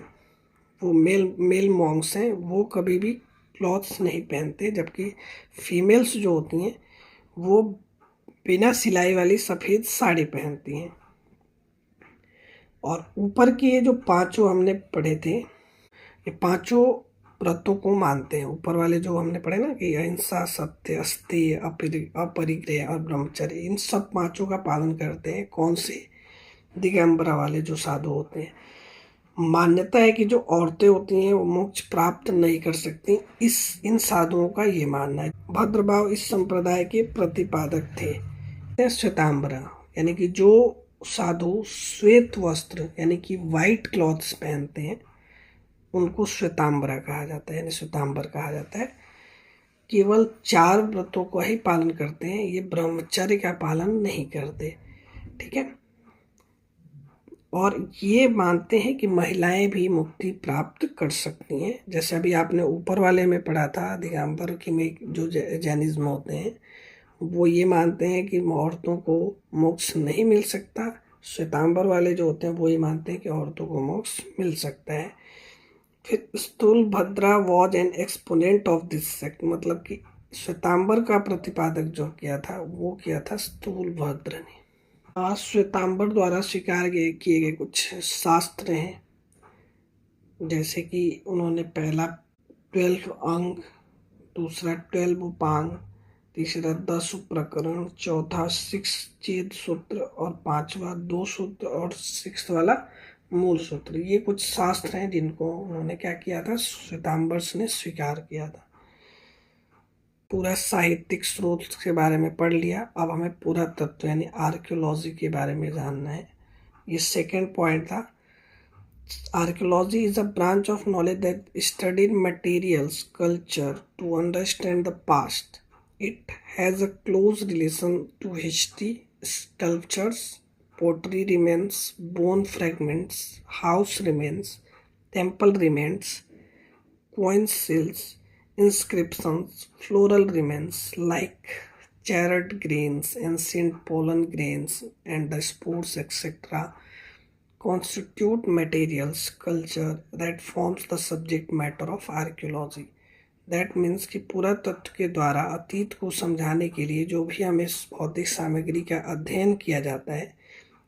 वो मेल मॉन्क्स हैं, वो कभी भी क्लॉथ्स नहीं पहनते, जबकि फीमेल्स जो होती हैं वो बिना सिलाई वाली सफ़ेद साड़ी पहनती हैं। और ऊपर के ये जो 5 हमने पढ़े थे, ये 5 व्रतों को मानते हैं। ऊपर वाले जो हमने पढ़े ना कि अहिंसा, सत्य, अस्तेय, अपरिग्रह और ब्रह्मचर्य, इन सब पांचों का पालन करते हैं। कौन से? दिगंबरा वाले जो साधु होते हैं। मान्यता है कि जो औरतें होती हैं वो मोक्ष प्राप्त नहीं कर सकती, इन साधुओं का ये मानना है। भद्रभाव इस संप्रदाय के प्रतिपादक थे। श्वेतांबरा यानी कि जो साधु श्वेत वस्त्र यानी कि व्हाइट क्लॉथ्स पहनते हैं उनको श्वेतांबरा कहा जाता है, यानी श्वेतांबर कहा जाता है। केवल 4 व्रतों का ही पालन करते हैं, ये ब्रह्मचर्य का पालन नहीं करते। ठीक है। और ये मानते हैं कि महिलाएं भी मुक्ति प्राप्त कर सकती हैं। जैसे अभी आपने ऊपर वाले में पढ़ा था दिगंबर की में जो जैनिज्म होते हैं वो ये मानते हैं कि औरतों को मोक्ष नहीं मिल सकता। श्वेतांबर वाले जो होते हैं वो ये मानते हैं कि औरतों को मोक्ष मिल सकता है। फिर Sthulabhadra was an exponent of this sect, मतलब कि श्वेतांबर का प्रतिपादक जो किया था वो किया था स्थूलभद्र ने। श्वेतांबर द्वारा स्वीकार किए गए कुछ शास्त्र हैं, जैसे कि उन्होंने पहला 12 अंग, दूसरा 12 उपांग, तीसरा 10 उपप्रकरण, चौथा 6 चेद सूत्र और 5वां 2 सूत्र और 6 वाला मूल सूत्र। ये कुछ शास्त्र हैं जिनको उन्होंने क्या किया था, श्वेतांबर ने स्वीकार किया था। पूरा साहित्यिक स्रोत के बारे में पढ़ लिया। अब हमें पूरा तत्व यानी आर्कियोलॉजी के बारे में जानना है। ये सेकंड पॉइंट था। Archaeology is a branch of knowledge that studies materials culture to understand the past. It has a close relation to history, sculptures, pottery remains, bone fragments, house remains, temple remains, coin seals, inscriptions, floral remains like chariot grains, ancient pollen grains, and the spores, etc., constitute materials culture that forms the subject matter of archaeology. That means कि पुरातत्व के द्वारा अतीत को समझाने के लिए जो भी हमें भौतिक सामग्री का अध्ययन किया जाता है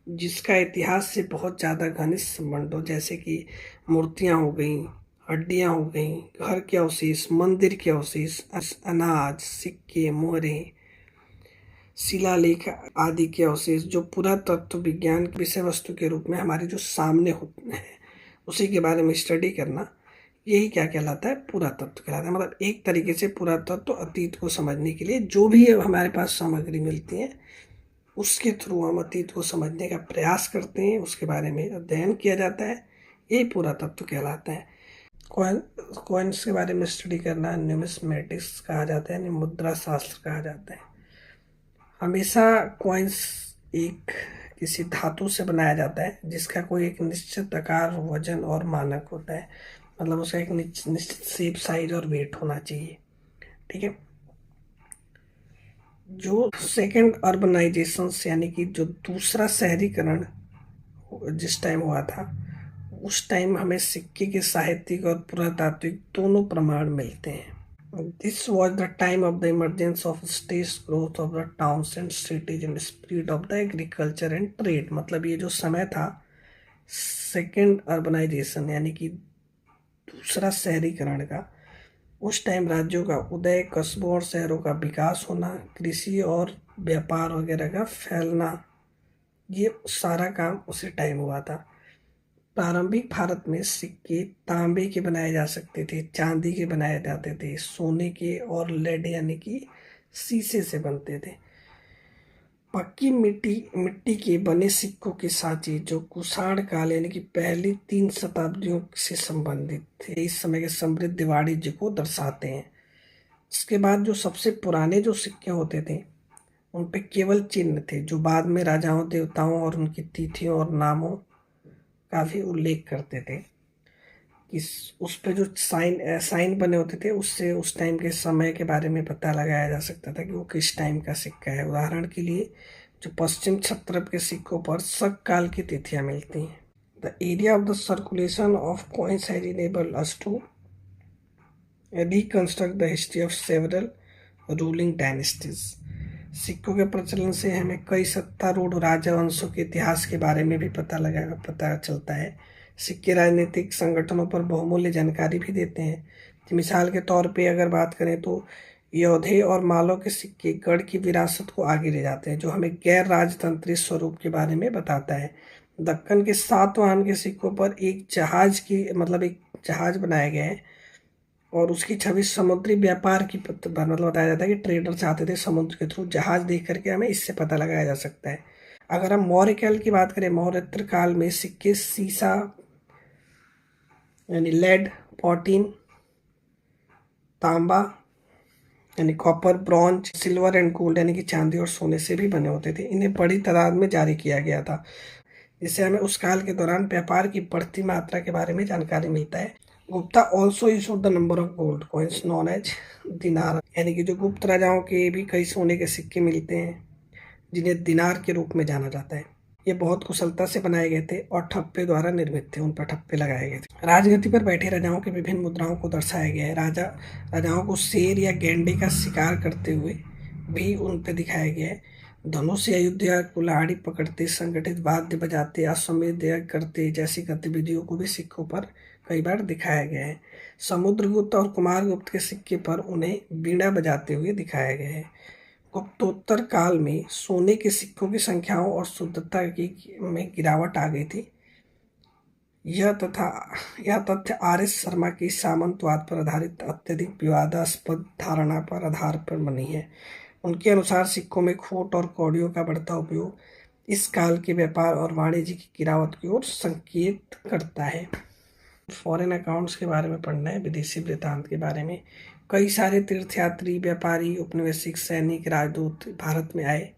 जिसका इतिहास से बहुत ज़्यादा घनिष्ठ संबंध हो, जैसे कि मूर्तियाँ हो गई, हड्डियाँ हो गई, घर के अवशेष, मंदिर के अवशेष, अनाज, सिक्के, मोहरें, शिलालेख आदि के अवशेष जो पुरातत्व विज्ञान की विषय वस्तु के रूप में हमारे जो सामने होते हैं उसी के बारे में स्टडी करना, यही क्या कहलाता है, पुरातत्व कहलाता है। मतलब एक तरीके से पुरातत्व अतीत को समझने के लिए जो भी हमारे पास सामग्री मिलती है उसके थ्रू हम अतीत को समझने का प्रयास करते हैं, उसके बारे में अध्ययन किया जाता है, ये पुरातत्व कहलाता है। कॉइन्स के बारे में स्टडी करना न्यूमिस्मेटिक्स कहा जाता है, मुद्रा शास्त्र कहा जाता है। हमेशा कॉइन्स एक किसी धातु से बनाया जाता है जिसका कोई एक निश्चित आकार, वजन और मानक होता है, मतलब उसका एक निश्चित शेप, साइज और वेट होना चाहिए। ठीक है। जो सेकेंड अर्बनाइजेशन यानी कि जो दूसरा शहरीकरण जिस टाइम हुआ था उस टाइम हमें सिक्के के साहित्यिक और पुरातात्विक दोनों प्रमाण मिलते हैं। This was the time of the emergence of state growth of the towns and cities and spread of the agriculture and trade. मतलब ये जो समय था सेकेंड अर्बनाइजेशन यानी कि दूसरा शहरीकरण का, उस टाइम राज्यों का उदय, कस्बों और शहरों का विकास होना, कृषि और व्यापार वगैरह का फैलना, ये सारा काम उसी टाइम हुआ था। प्रारंभिक भारत में सिक्के तांबे के बनाए जा सकते थे, चांदी के बनाए जाते थे, सोने के और लेड यानी कि शीशे से बनते थे। पक्की मिट्टी के बने सिक्कों के सांचे जो कुषाण काल यानी कि पहली 3 शताब्दियों से संबंधित थे, इस समय के समृद्ध वाणिज्य को दर्शाते हैं। इसके बाद जो सबसे पुराने जो सिक्के होते थे उन पे केवल चिन्ह थे जो बाद में राजाओं, देवताओं और उनकी तिथियों और नामों का भी उल्लेख करते थे। उस पे जो साइन बने होते थे उससे उस टाइम के समय के बारे में पता लगाया जा सकता था कि वो किस टाइम का सिक्का है। उदाहरण के लिए जो पश्चिम क्षत्रप के सिक्कों पर शक काल की तिथियां मिलती हैं। The area of the circulation of coins has enabled us to reconstruct the history of several ruling dynasties. सिक्कों के प्रचलन से हमें कई सत्तारूढ़ राजवंशों के इतिहास के बारे में भी पता चलता है। सिक्के राजनीतिक संगठनों पर बहुमूल्य जानकारी भी देते हैं। मिसाल के तौर पे अगर बात करें तो योधे और मालों के सिक्के गढ़ की विरासत को आगे ले जाते हैं, जो हमें गैर राजतंत्री स्वरूप के बारे में बताता है। दक्कन के सातवाहन के सिक्कों पर एक जहाज एक जहाज बनाया गया है और उसकी छवि समुद्री व्यापार की बताया जाता है कि ट्रेडर चाहते थे समुद्र के थ्रू जहाज देख करके हमें इससे पता लगाया जा सकता है। अगर हम मौर्य काल की बात करें, मौर्योत्तर काल में सिक्के सीसा यानी लेड, प्लैटिन, तांबा यानी copper, bronze, silver and gold यानी कि चांदी और सोने से भी बने होते थे। इन्हें बड़ी तादाद में जारी किया गया था, जिससे हमें उस काल के दौरान व्यापार की बढ़ती मात्रा के बारे में जानकारी मिलता है। Gupta also issued the number of gold coins known as dinar, यानी कि जो गुप्त राजाओं के भी कई सोने के सिक्के मिलते हैं जिन्हें दिनार के रूप में जाना जाता है। ये बहुत कुशलता से बनाए गए थे और ठप्पे द्वारा निर्मित थे, उन पर ठप्पे लगाए गए थे। राजगद्दी पर बैठे राजाओं के विभिन्न मुद्राओं को दर्शाया गया है। राजाओं को शेर या गैंडे का शिकार करते हुए भी उन पर दिखाया गया है। धनुष या युद्ध या कुल्हाड़ी पकड़ते, संगठित वाद्य बजाते, अश्वमेध यज्ञ करते जैसी गतिविधियों को भी सिक्कों पर कई बार दिखाया गया है। समुद्रगुप्त और कुमारगुप्त के सिक्के पर उन्हें बीड़ा बजाते हुए दिखाया गया है। गुप्तोत्तर काल में सोने के सिक्कों की संख्याओं और शुद्धता में गिरावट आ गई थी। यह तथ्य आर.एस. शर्मा की सामंतवाद पर आधारित अत्यधिक विवादास्पद धारणा पर आधार पर बनी है। उनके अनुसार सिक्कों में खोट और कौड़ियों का बढ़ता उपयोग इस काल के व्यापार और वाणिज्य की गिरावट की ओर संकेत करता है। फॉरेन अकाउंट्स के बारे में पढ़ना है, विदेशी वृत्तांत के बारे में। कई सारे तीर्थयात्री, व्यापारी, औपनिवेशिक, सैनिक, राजदूत भारत में आए।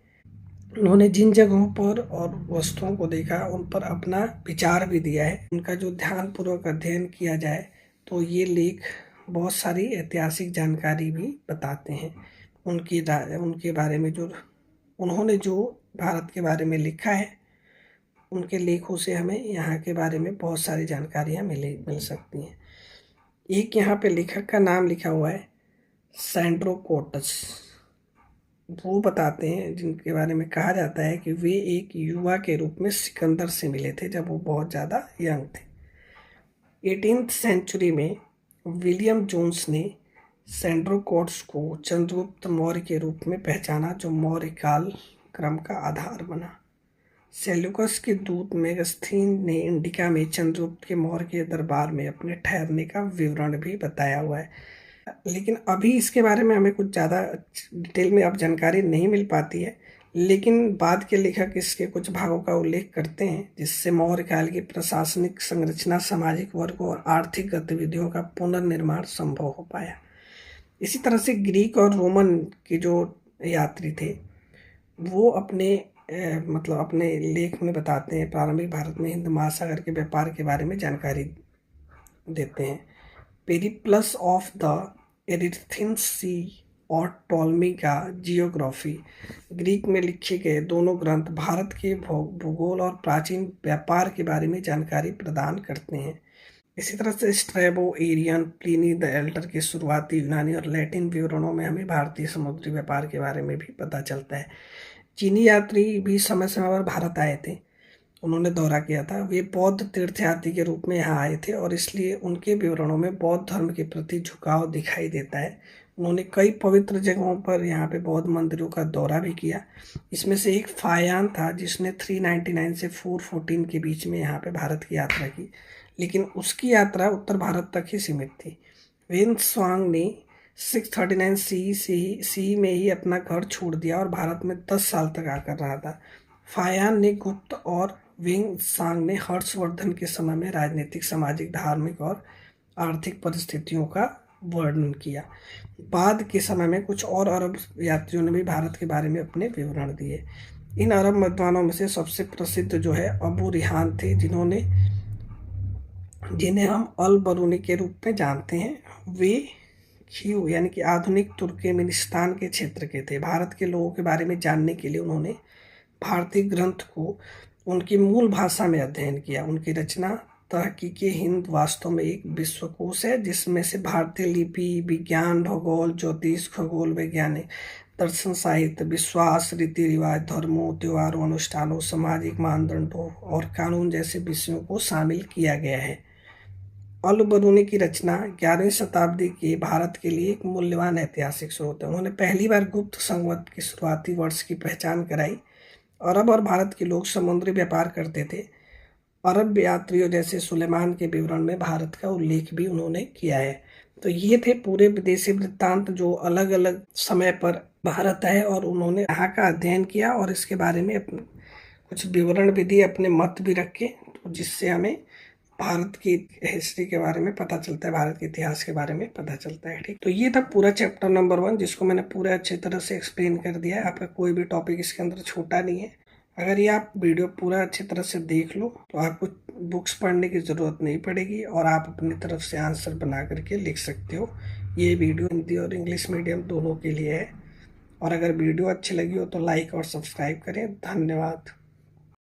उन्होंने जिन जगहों पर और वस्तुओं को देखा उन पर अपना विचार भी दिया है। उनका जो ध्यानपूर्वक अध्ययन किया जाए तो ये लेख बहुत सारी ऐतिहासिक जानकारी भी बताते हैं। उनके बारे में उन्होंने जो भारत के बारे में लिखा है, उनके लेखों से हमें यहाँ के बारे में बहुत सारी जानकारियाँ मिल सकती हैं। एक यहाँ पे लेखक का नाम लिखा हुआ है, सैंड्रो कोर्टस। वो बताते हैं, जिनके बारे में कहा जाता है कि वे एक युवा के रूप में सिकंदर से मिले थे जब वो बहुत ज़्यादा यंग थे। 18th सेंचुरी में विलियम जोन्स ने सैंड्रो कोर्टस को चंद्रगुप्त मौर्य के रूप में पहचाना, जो मौर्य काल क्रम का आधार बना। सेल्यूकस के दूत मेगस्थीन ने इंडिका में चंद्रगुप्त के मौर्य के दरबार में अपने ठहरने का विवरण भी बताया हुआ है। लेकिन अभी इसके बारे में हमें कुछ ज़्यादा डिटेल में अब जानकारी नहीं मिल पाती है, लेकिन बाद के लेखक इसके कुछ भागों का उल्लेख करते हैं, जिससे मौर्य काल की प्रशासनिक संरचना, सामाजिक वर्ग और आर्थिक गतिविधियों का पुनर्निर्माण संभव हो पाया। इसी तरह से ग्रीक और रोमन के जो यात्री थे वो अपने लेख में बताते हैं, प्रारंभिक भारत में हिंद महासागर के व्यापार के बारे में जानकारी देते हैं। पेरिप्लस ऑफ द एरिथ्रियन सी और टॉलमी का जियोग्राफी, ग्रीक में लिखे गए दोनों ग्रंथ भारत के भूगोल और प्राचीन व्यापार के बारे में जानकारी प्रदान करते हैं। इसी तरह से Strabo, Arrian, Pliny the elder के शुरुआती यूनानी और लैटिन विवरणों में हमें भारतीय समुद्री व्यापार के बारे में भी पता चलता है। चीनी यात्री भी समय समय पर भारत आए थे, उन्होंने दौरा किया था। वे बौद्ध तीर्थयात्री के रूप में यहाँ आए थे और इसलिए उनके विवरणों में बौद्ध धर्म के प्रति झुकाव दिखाई देता है। उन्होंने कई पवित्र जगहों पर यहाँ पे बौद्ध मंदिरों का दौरा भी किया। इसमें से एक फायान था जिसने 399 से 414 के बीच में यहाँ पे भारत की यात्रा की, लेकिन उसकी यात्रा उत्तर भारत तक ही सीमित थी। वेन-त्सांग ने 639 सी में ही अपना घर छोड़ दिया और भारत में 10 साल तक आकर रहा था। फायान ने गुप्त और वेन-त्सांग ने हर्षवर्धन के समय में राजनीतिक, सामाजिक, धार्मिक और आर्थिक परिस्थितियों का वर्णन किया। बाद के समय में कुछ और अरब यात्रियों ने भी भारत के बारे में अपने विवरण दिए। इन अरब विद्वानों में से सबसे प्रसिद्ध जो है अबू रिहान थे, जिन्हें हम अल बरूनी के रूप में जानते हैं। वे खीव यानी कि आधुनिक तुर्कमेनिस्तान के क्षेत्र के थे। भारत के लोगों के बारे में जानने के लिए उन्होंने भारतीय ग्रंथ को उनकी मूल भाषा में अध्ययन किया। उनकी रचना तहकीके हिंद वास्तव में एक विश्वकोश है, जिसमें से भारतीय लिपि, विज्ञान, भूगोल, ज्योतिष, खगोल वैज्ञानिक, दर्शन, साहित्य, विश्वास, रीति रिवाज, धर्मों, त्योहारों, अनुष्ठानों, सामाजिक मानदंडों और कानून जैसे विषयों को शामिल किया गया है। पल बरूनी की रचना 11वीं शताब्दी के भारत के लिए एक मूल्यवान ऐतिहासिक स्रोत है। उन्होंने पहली बार गुप्त संवत के शुरुआती वर्ष की पहचान कराई। अरब और भारत के लोग समुद्री व्यापार करते थे। अरब यात्रियों जैसे सुलेमान के विवरण में भारत का उल्लेख भी उन्होंने किया है। तो ये थे पूरे विदेशी वृत्तांत जो अलग अलग समय पर भारत आए और उन्होंने यहाँ का अध्ययन किया और इसके बारे में कुछ विवरण भी दिए, अपने मत भी रखे, तो जिससे हमें भारत की हिस्ट्री के बारे में पता चलता है, भारत के इतिहास के बारे में पता चलता है। ठीक, तो ये था पूरा चैप्टर नंबर 1 जिसको मैंने पूरे अच्छे तरह से एक्सप्लेन कर दिया है। आपका कोई भी टॉपिक इसके अंदर छोटा नहीं है। अगर ये आप वीडियो पूरा अच्छी तरह से देख लो तो आपको बुक्स पढ़ने की ज़रूरत नहीं पड़ेगी और आप अपनी तरफ से आंसर बना करके लिख सकते हो। ये वीडियो हिंदी और इंग्लिश मीडियम दोनों के लिए है। और अगर वीडियो अच्छी लगी हो तो लाइक और सब्सक्राइब करें। धन्यवाद।